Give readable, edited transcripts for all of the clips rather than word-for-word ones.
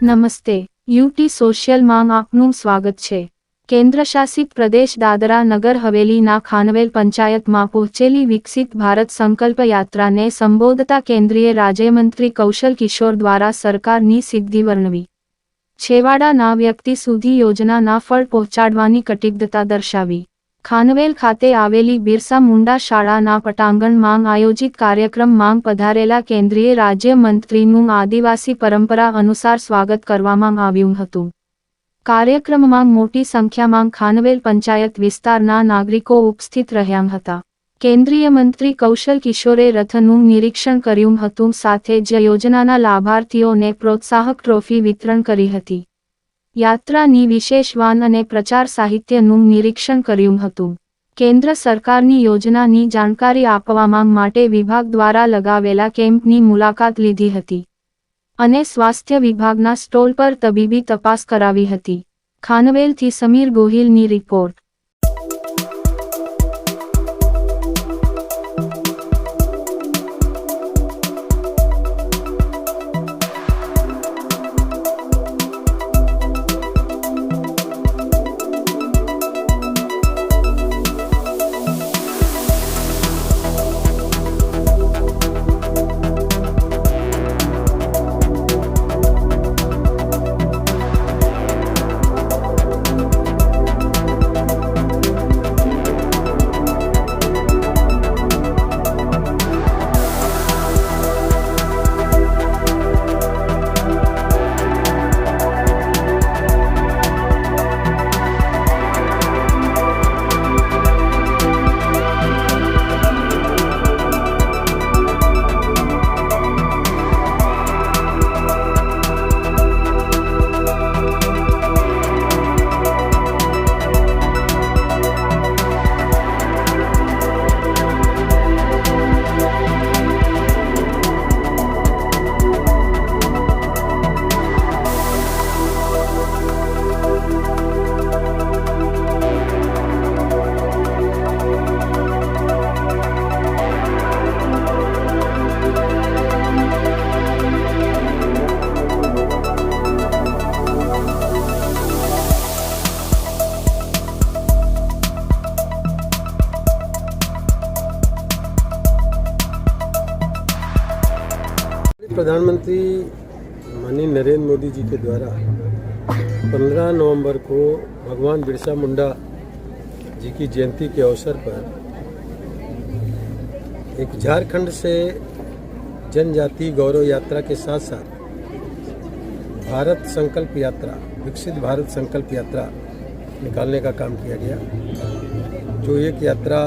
નમસ્તે, યુટી સોશિયલમાં આપનું સ્વાગત છે। કેન્દ્રશાસિત પ્રદેશ દાદરા નગર હવેલીના ખાનવેલ પંચાયતમાં પહોંચેલી વિકસિત ભારત સંકલ્પ યાત્રાને સંબોધતા કેન્દ્રીય રાજ્યમંત્રી કૌશલ કિશોર દ્વારા સરકારની સિદ્ધિ વર્ણવી છેવાડાના વ્યક્તિ સુધી યોજનાના ફળ પહોંચાડવાની કટિબદ્ધતા દર્શાવી। ખાનવેલ ખાતે આવેલી બિરસા મુંડા શાળાના પટાંગણમાં આયોજિત કાર્યક્રમમાં પધારેલા કેન્દ્રીય રાજ્યમંત્રીનું આદિવાસી પરંપરા અનુસાર સ્વાગત કરવામાં આવ્યું હતું। કાર્યક્રમમાં મોટી સંખ્યામાં ખાનવેલ પંચાયત વિસ્તારના નાગરિકો ઉપસ્થિત રહ્યા હતા। કેન્દ્રીય મંત્રી કૌશલ કિશોરે રથનું નિરીક્ષણ કર્યું હતું, સાથે જ યોજનાના લાભાર્થીઓને પ્રોત્સાહક ટ્રોફી વિતરણ કરી હતી। યાત્રાની વિશેષ વાન અને પ્રચાર સાહિત્યનું નિરીક્ષણ કર્યું હતું। કેન્દ્ર સરકારની યોજનાની જાણકારી આપવામાં માટે વિભાગ દ્વારા લગાવેલા કેમ્પની મુલાકાત લીધી હતી અને સ્વાસ્થ્ય વિભાગના સ્ટોલ પર તબીબી તપાસ કરાવી હતી। ખાનવેલથી સમીર ગોહિલની રિપોર્ટ। प्रधानमंत्री माननीय नरेंद्र मोदी जी के द्वारा 15 नवंबर को भगवान बिरसा मुंडा जी की जयंती के अवसर पर एक झारखंड से जनजाति गौरव यात्रा के साथ साथ भारत संकल्प यात्रा, विकसित भारत संकल्प यात्रा निकालने का काम किया गया। जो एक यात्रा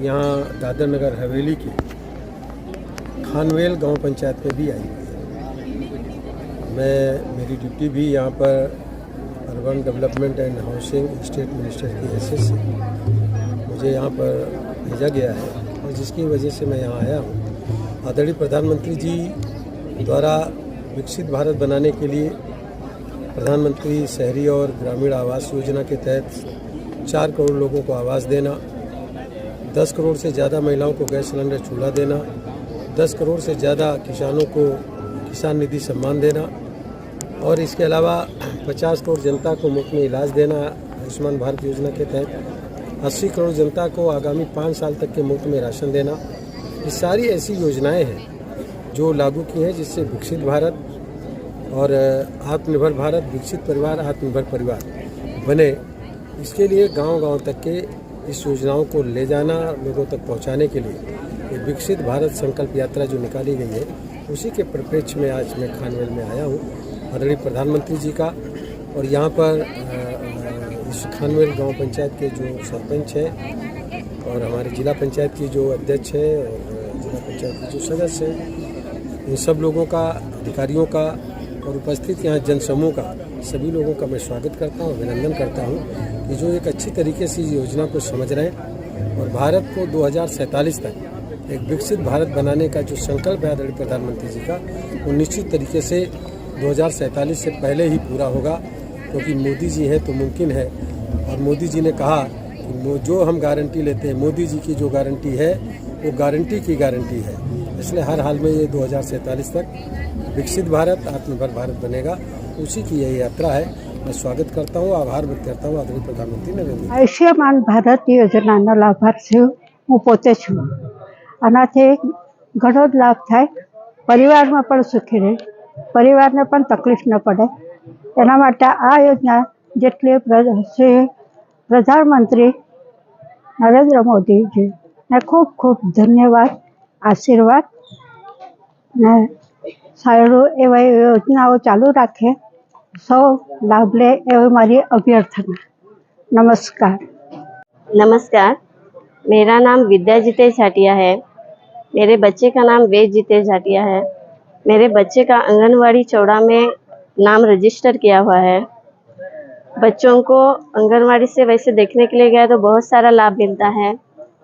यहाँ दादर नगर हवेली की खानवेल गांव पंचायत में भी आई है। मेरी ड्यूटी भी यहाँ पर urban development and housing state minister की हैसियत से मुझे यहाँ पर भेजा गया है और जिसकी वजह से मैं यहाँ आया हूँ। आदरणीय प्रधानमंत्री जी द्वारा विकसित भारत बनाने के लिए प्रधानमंत्री शहरी और ग्रामीण आवास योजना के तहत 4 करोड़ लोगों को आवास देना, 10 करोड़ से ज़्यादा महिलाओं को गैस सिलेंडर चूल्हा देना, 10 करोड़ से ज़्यादा किसानों को किसान निधि सम्मान देना और इसके अलावा 50 करोड़ जनता को मुफ्त में इलाज देना आयुष्मान भारत योजना के तहत, 80 करोड़ जनता को आगामी 5 साल तक के मुफ्त में राशन देना। ये सारी ऐसी योजनाएं हैं जो लागू की हैं जिससे विकसित भारत और आत्मनिर्भर भारत, विकसित परिवार, आत्मनिर्भर परिवार बने। इसके लिए गाँव-गाँव तक के इस योजनाओं को ले जाना, लोगों तक पहुँचाने के लिए ये विकसित भारत संकल्प यात्रा जो निकाली गई है उसी के परिप्रेक्ष्य में आज मैं खानवेल में आया हूँ। आदरणीय प्रधानमंत्री जी का और यहाँ पर इस खानवेल गांव पंचायत के जो सरपंच हैं और हमारे जिला पंचायत की जो अध्यक्ष है और जिला पंचायत के जो सदस्य हैं, इन सब लोगों का, अधिकारियों का और उपस्थित यहाँ जनसमूह का, सभी लोगों का मैं स्वागत करता हूँ, अभिनंदन करता हूँ कि जो एक अच्छी तरीके से इस योजना को समझ रहे हैं और भारत को 2047 तक एक विकसित भारत बनाने का जो संकल्प है आदरणीय प्रधानमंत्री जी का, वो निश्चित तरीके से 2047 से पहले ही पूरा होगा, क्योंकि मोदी जी हैं तो मुमकिन है। और मोदी जी ने कहा कि जो हम गारंटी लेते हैं, मोदी जी की जो गारंटी है वो गारंटी की गारंटी है। इसलिए हर हाल में ये 2047 तक विकसित भारत, आत्मनिर्भर भारत बनेगा, उसी की यही यात्रा है। मैं स्वागत करता हूँ, आभार व्यक्त करता हूँ आदरणीय प्रधानमंत्री नरेंद्र मोदी। આયુષ્યમાન ભારત યોજનાનો લાભાર્થી હું પોતે છું. આનાથી ઘણો જ લાભ થાય, પરિવારમાં પણ સુખી રહે, પરિવારને પણ તકલીફ ન પડે. એના માટે આ યોજના જેટલી શ્રી પ્રધાનમંત્રી નરેન્દ્ર મોદીજીને ખૂબ ખૂબ ધન્યવાદ, આશીર્વાદ ને સારું એવા યોજનાઓ ચાલુ રાખે, સૌ લાભ લે એવી મારી અભ્યર્થના. नमस्कार. नमस्कार, मेरा नाम विद्या जितेश जाटिया है। मेरे बच्चे का नाम वेद जितेश जाटिया है। मेरे बच्चे का आंगनवाड़ी चौड़ा में नाम रजिस्टर किया हुआ है। बच्चों को आंगनवाड़ी से वैसे देखने के लिए गया तो बहुत सारा लाभ मिलता है।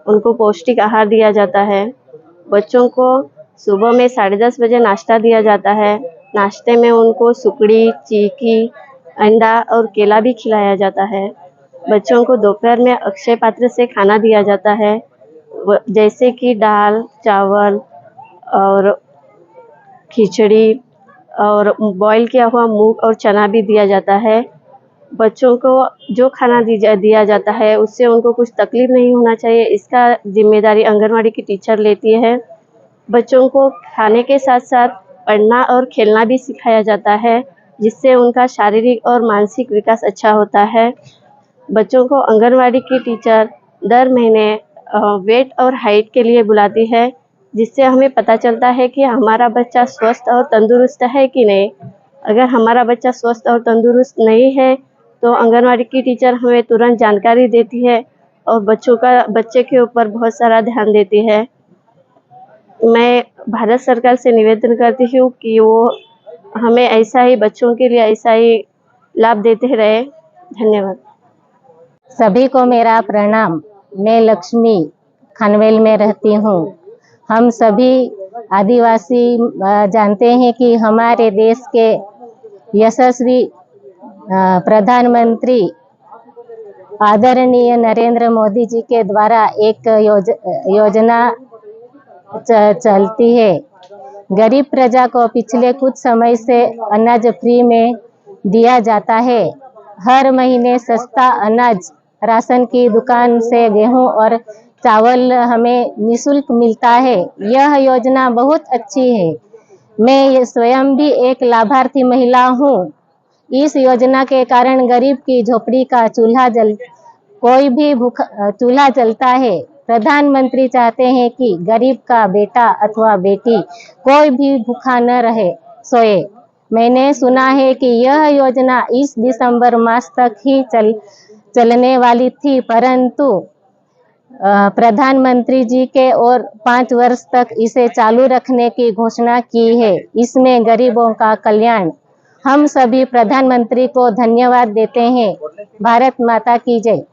उनको पौष्टिक आहार दिया जाता है। बच्चों को सुबह में 10:30 बजे नाश्ता दिया जाता है। नाश्ते में उनको सुकड़ी, चीकी, अंडा और केला भी खिलाया जाता है। बच्चों को दोपहर में अक्षय पात्र से खाना दिया जाता है, जैसे कि दाल, चावल और खिचड़ी और बॉईल किया हुआ मूंग और चना भी दिया जाता है। बच्चों को जो खाना दिया जाता है उससे उनको कुछ तकलीफ नहीं होना चाहिए, इसका जिम्मेदारी आंगनवाड़ी की टीचर लेती है। बच्चों को खाने के साथ साथ पढ़ना और खेलना भी सिखाया जाता है, जिससे उनका शारीरिक और मानसिक विकास अच्छा होता है। बच्चों को आंगनवाड़ी की टीचर दर महीने वेट और हाइट के लिए बुलाती है, जिससे हमें पता चलता है कि हमारा बच्चा स्वस्थ और तंदुरुस्त है कि नहीं। अगर हमारा बच्चा स्वस्थ और तंदुरुस्त नहीं है तो आंगनवाड़ी की टीचर हमें तुरंत जानकारी देती है और बच्चे के ऊपर बहुत सारा ध्यान देती है। मैं भारत सरकार से निवेदन करती हूँ कि वो हमें ऐसा ही, बच्चों के लिए ऐसा ही लाभ देते रहे। धन्यवाद। सभी को मेरा प्रणाम। मैं लक्ष्मी खानवेल में रहती हूँ। हम सभी आदिवासी जानते हैं कि हमारे देश के यशस्वी प्रधानमंत्री आदरणीय नरेंद्र मोदी जी के द्वारा एक योजना चलती है। गरीब प्रजा को पिछले कुछ समय से अनाज फ्री में दिया जाता है। हर महीने सस्ता अनाज राशन की दुकान से गेहूं और चावल हमें निःशुल्क मिलता है। यह योजना बहुत अच्छी है। मैं स्वयं भी एक लाभार्थी महिला हूँ। इस योजना के कारण गरीब की झोपड़ी का कोई भी चूल्हा जलता है। प्रधानमंत्री चाहते हैं कि गरीब का बेटा अथवा बेटी कोई भी भूखा न रहे सोए। मैंने सुना है कि यह योजना इस दिसंबर मास तक ही चलने वाली थी, परंतु प्रधानमंत्री जी के और 5 वर्ष तक इसे चालू रखने की घोषणा की है। इसमें गरीबों का कल्याण। हम सभी प्रधानमंत्री को धन्यवाद देते हैं। भारत माता की जय।